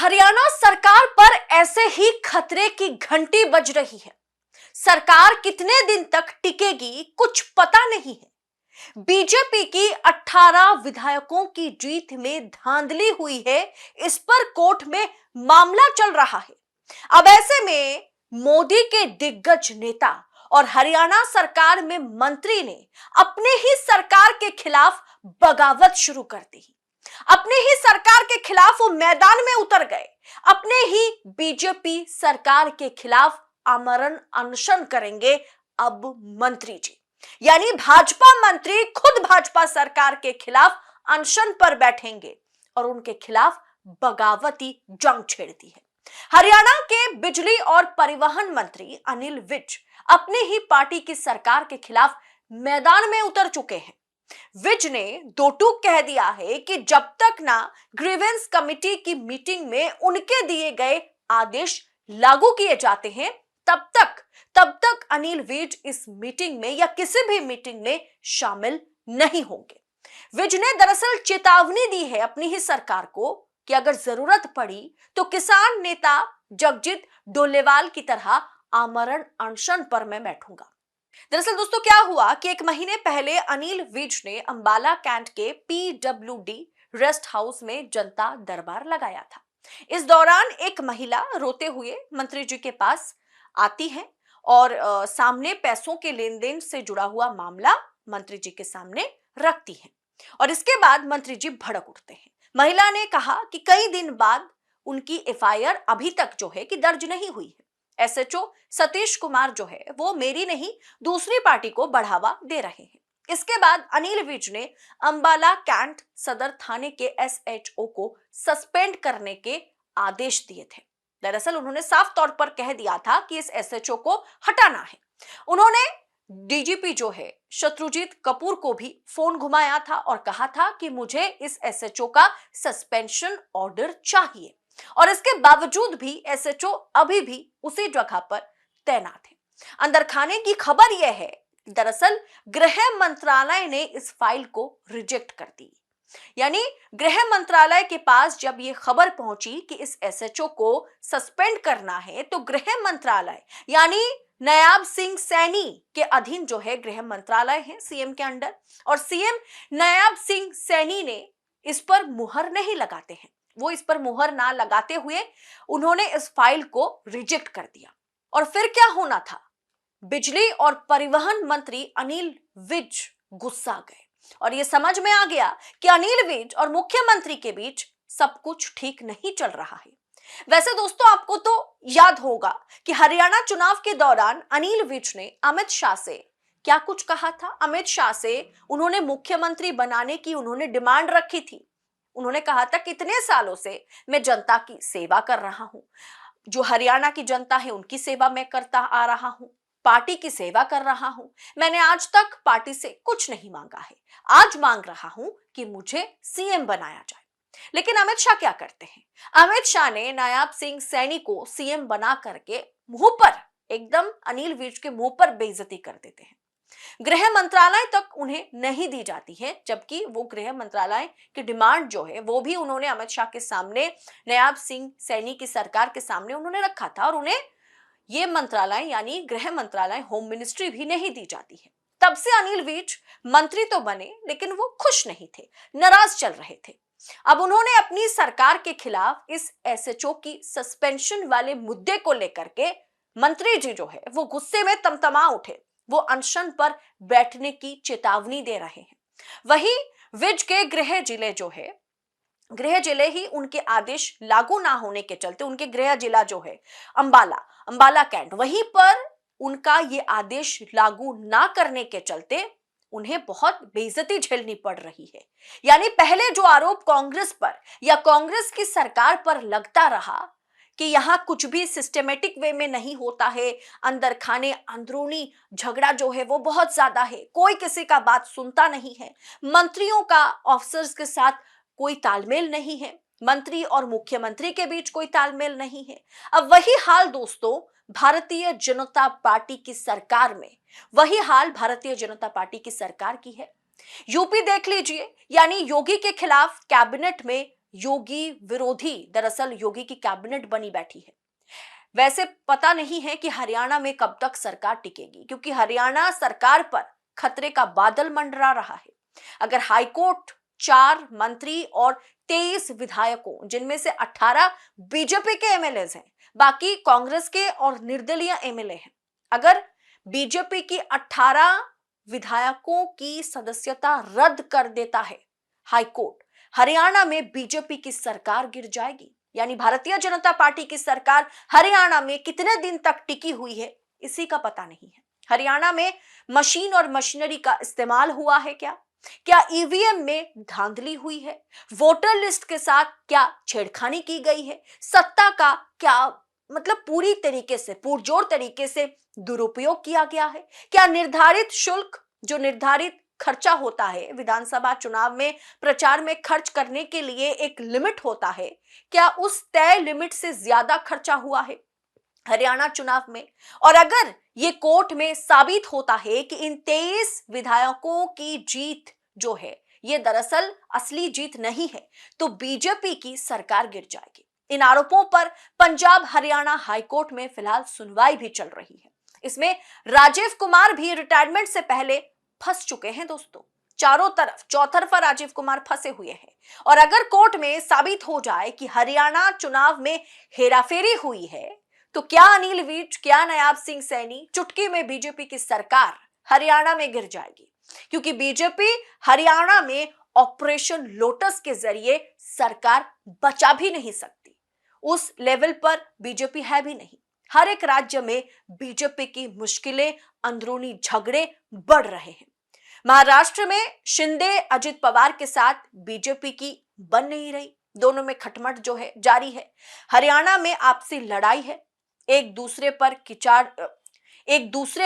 हरियाणा सरकार पर ऐसे ही खतरे की घंटी बज रही है। सरकार कितने दिन तक टिकेगी कुछ पता नहीं है। बीजेपी की 18 विधायकों की जीत में धांधली हुई है, इस पर कोर्ट में मामला चल रहा है। अब ऐसे में मोदी के दिग्गज नेता और हरियाणा सरकार में मंत्री ने अपने ही सरकार के खिलाफ बगावत शुरू कर दी। अपने ही सरकार के खिलाफ वो मैदान में उतर गए। अपने ही बीजेपी सरकार के खिलाफ आमरण अनशन करेंगे अब मंत्री जी, यानी भाजपा मंत्री खुद भाजपा सरकार के खिलाफ अनशन पर बैठेंगे और उनके खिलाफ बगावती जंग छेड़ दी है। हरियाणा के बिजली और परिवहन मंत्री अनिल विज अपने ही पार्टी की सरकार के खिलाफ मैदान में उतर चुके हैं। विज ने दो टूक कह दिया है कि जब तक ना ग्रीवेंस कमेटी की मीटिंग में उनके दिए गए आदेश लागू किए जाते हैं तब तक अनिल विज इस मीटिंग में या किसी भी मीटिंग में शामिल नहीं होंगे। विज ने दरअसल चेतावनी दी है अपनी ही सरकार को कि अगर जरूरत पड़ी तो किसान नेता जगजीत डोलेवाल की तरह आमरण अनशन पर मैं बैठूंगा। दरअसल दोस्तों क्या हुआ कि एक महीने पहले अनिल विज ने अंबाला कैंट के PWD रेस्ट हाउस में जनता दरबार लगाया था। इस दौरान एक महिला रोते हुए मंत्री जी के पास आती है और सामने पैसों के लेन देन से जुड़ा हुआ मामला मंत्री जी के सामने रखती है और इसके बाद मंत्री जी भड़क उठते हैं। महिला ने कहा कि कई दिन बाद उनकी FIR अभी तक जो है कि दर्ज नहीं हुई है। SHO सतीश कुमार जो है वो मेरी नहीं दूसरी पार्टी को बढ़ावा दे रहे हैं। इसके बाद अनिल विज ने अंबाला कैंट सदर थाने के SHO को सस्पेंड करने के आदेश दिए थे। दरअसल उन्होंने साफ तौर पर कह दिया था कि इस SHO को हटाना है। उन्होंने DGP जो है शत्रुजीत कपूर को भी फोन घुमाया था और कहा था कि मुझे इस SHO का सस्पेंशन ऑर्डर चाहिए और इसके बावजूद भी SHO अभी भी उसी जगह पर तैनात है। अंदर खाने की खबर यह है, दरअसल गृह मंत्रालय ने इस फाइल को रिजेक्ट कर दी। यानी गृह मंत्रालय के पास जब यह खबर पहुंची कि इस SHO को सस्पेंड करना है तो गृह मंत्रालय यानी नायब सिंह सैनी के अधीन जो है गृह मंत्रालय है CM के अंडर, और CM नायब सिंह सैनी ने इस पर मुहर नहीं लगाते हैं। वो इस पर मुहर ना लगाते हुए उन्होंने इस फाइल को रिजेक्ट कर दिया। और फिर क्या होना था, बिजली और परिवहन मंत्री अनिल विज गुस्सा गए और यह समझ में आ गया कि अनिल विज और मुख्यमंत्री के बीच सब कुछ ठीक नहीं चल रहा है। वैसे दोस्तों आपको तो याद होगा कि हरियाणा चुनाव के दौरान अनिल विज ने अमित शाह से क्या कुछ कहा था। अमित शाह से उन्होंने मुख्यमंत्री बनाने की उन्होंने डिमांड रखी थी। उन्होंने कहा था कि इतने सालों से मैं जनता की सेवा कर रहा हूं, जो हरियाणा की जनता है उनकी सेवा मैं करता आ रहा हूं, पार्टी की सेवा कर रहा हूं। मैंने आज तक पार्टी से कुछ नहीं मांगा है, आज मांग रहा हूं कि मुझे CM बनाया जाए। लेकिन अमित शाह क्या करते हैं, अमित शाह ने नायब सिंह सैनी को CM बना करके मुंह पर एकदम अनिल विज के मुंह पर बेइज्जती कर देते हैं। गृह मंत्रालय तक उन्हें नहीं दी जाती है, जबकि वो गृह मंत्रालय की डिमांड जो है वो भी उन्होंने अमित शाह के सामने नायब सिंह सैनी की सरकार के सामने उन्होंने रखा था और उन्हें ये मंत्रालय यानी गृह मंत्रालय होम मिनिस्ट्री भी नहीं दी जाती है। तब से अनिल विज मंत्री तो बने लेकिन वो खुश नहीं थे, नाराज चल रहे थे। अब उन्होंने अपनी सरकार के खिलाफ इस SHO की सस्पेंशन वाले मुद्दे को लेकर के मंत्री जी जो है वो गुस्से में तमतमा उठे। वो अनशन पर बैठने की चेतावनी दे रहे हैं। वहीं विज के गृह जिले जो है, गृह जिले ही उनके आदेश लागू ना होने के चलते उनके गृह जिला जो है अंबाला कैंट, वहीं पर उनका ये आदेश लागू ना करने के चलते उन्हें बहुत बेइज्जती झेलनी पड़ रही है। यानी पहले जो आरोप कांग्रेस पर या कांग्रेस की सरकार पर लगता रहा कि यहां कुछ भी सिस्टमेटिक वे में नहीं होता है, अंदर खाने अंदरूनी झगड़ा जो है वो बहुत ज्यादा है, कोई किसी का बात सुनता नहीं है, मंत्रियों का ऑफिसर्स के साथ कोई तालमेल नहीं है, मंत्री और मुख्यमंत्री के बीच कोई तालमेल नहीं है। अब वही हाल दोस्तों भारतीय जनता पार्टी की सरकार में, वही हाल भारतीय जनता पार्टी की सरकार की है। यूपी देख लीजिए, यानी योगी के खिलाफ कैबिनेट में योगी विरोधी, दरअसल योगी की कैबिनेट बनी बैठी है। वैसे पता नहीं है कि हरियाणा में कब तक सरकार टिकेगी, क्योंकि हरियाणा सरकार पर खतरे का बादल मंडरा रहा है। अगर हाईकोर्ट 4 मंत्री और 23 विधायकों, जिनमें से 18 बीजेपी के एमएलए हैं, बाकी कांग्रेस के और निर्दलीय एमएलए हैं, अगर बीजेपी की 18 विधायकों की सदस्यता रद्द कर देता है हाईकोर्ट, हरियाणा में बीजेपी की सरकार गिर जाएगी। यानी भारतीय जनता पार्टी की सरकार हरियाणा में कितने दिन तक टिकी हुई है, इसी का पता नहीं है। हरियाणा में मशीन और मशीनरी का इस्तेमाल हुआ है क्या ईवीएम में धांधली हुई है? वोटर लिस्ट के साथ क्या छेड़खानी की गई है? सत्ता का क्या पूरी तरीके से, पुरजोर तरीके से दुरुपयोग किया गया है? क्या निर्धारित शुल्क, जो निर्धारित खर्चा होता है विधानसभा चुनाव में प्रचार में खर्च करने के लिए एक लिमिट होता है, क्या उस तय लिमिट से ज्यादा खर्चा हुआ है हरियाणा चुनाव में? और अगर ये कोर्ट में साबित होता है कि इन 23 विधायकों की जीत जो है ये दरअसल असली जीत नहीं है, तो बीजेपी की सरकार गिर जाएगी। इन आरोपों पर पंजाब हरियाणा हाईकोर्ट में फिलहाल सुनवाई भी चल रही है। इसमें राजीव कुमार भी रिटायरमेंट से पहले फंस चुके हैं दोस्तों। चारों तरफ चौतरफा राजीव कुमार फंसे हुए हैं। और अगर कोर्ट में साबित हो जाए कि हरियाणा चुनाव में हेराफेरी हुई है, तो क्या अनिल विज, क्या नायब सिंह सैनी, चुटकी में बीजेपी की सरकार हरियाणा में गिर जाएगी। क्योंकि बीजेपी हरियाणा में ऑपरेशन लोटस के जरिए सरकार बचा भी नहीं सकती, उस लेवल पर बीजेपी है भी नहीं। हर एक राज्य में बीजेपी की मुश्किलें, अंदरूनी झगड़े बढ़ रहे हैं। महाराष्ट्र में शिंदे अजित पवार के साथ बीजेपी की बन नहीं रही, दोनों में खटमट जो है जारी है। हरियाणा में आपसी लड़ाई है, एक दूसरे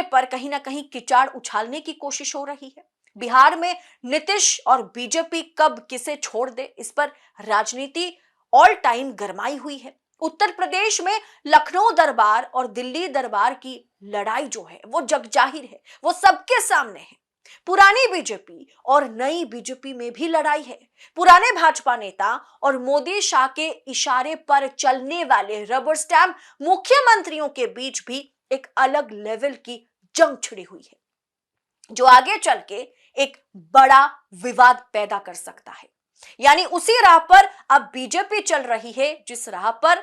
पर कहीं ना कहीं किचाड़ उछालने की कोशिश हो रही है। बिहार में नीतीश और बीजेपी कब किसे छोड़ दे, इस पर राजनीति ऑल टाइम गरमाई हुई है। उत्तर प्रदेश में लखनऊ दरबार और दिल्ली दरबार की लड़ाई जो है वो जगजाहिर है, वो सबके सामने है। पुरानी बीजेपी और नई बीजेपी में भी लड़ाई है। पुराने भाजपा नेता और मोदी शाह के इशारे पर चलने वाले रबर स्टैम्प मुख्यमंत्रियों के बीच भी एक अलग लेवल की जंग छिड़ी हुई है, जो आगे चल के एक बड़ा विवाद पैदा कर सकता है। यानी उसी राह पर अब बीजेपी चल रही है जिस राह पर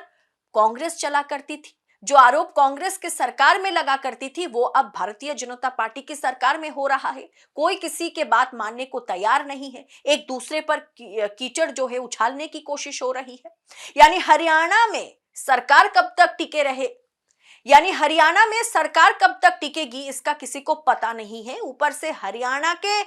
कांग्रेस चला करती थी। जो आरोप कांग्रेस के सरकार में लगा करती थी, वो अब भारतीय जनता पार्टी की सरकार में हो रहा है। कोई किसी के बात मानने को तैयार नहीं है, एक दूसरे पर कीचड़ जो है उछालने की कोशिश हो रही है। यानी हरियाणा में सरकार कब तक टिके रहे, यानी हरियाणा में सरकार कब तक टिकेगी, इसका किसी को पता नहीं है। ऊपर से हरियाणा के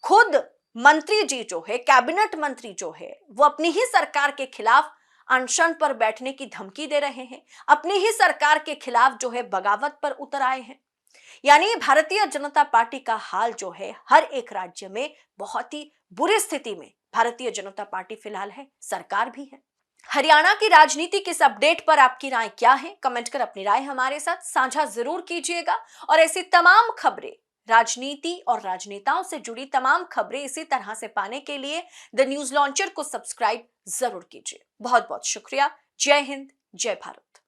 खुद मंत्री जी जो है, कैबिनेट मंत्री जो है, वो अपनी ही सरकार के खिलाफ अनशन पर बैठने की धमकी दे रहे हैं, अपनी ही सरकार के खिलाफ जो है बगावत पर उतर आए हैं। यानी भारतीय जनता पार्टी का हाल जो है, हर एक राज्य में बहुत ही बुरी स्थिति में भारतीय जनता पार्टी फिलहाल है, सरकार भी है। हरियाणा की राजनीति के इस अपडेट पर आपकी राय क्या है? कमेंट कर अपनी राय हमारे साथ साझा जरूर कीजिएगा। और ऐसी तमाम खबरें, राजनीति और राजनेताओं से जुड़ी तमाम खबरें इसी तरह से पाने के लिए द न्यूज लॉन्चर को सब्सक्राइब जरूर कीजिए। बहुत बहुत शुक्रिया। जय हिंद, जय भारत।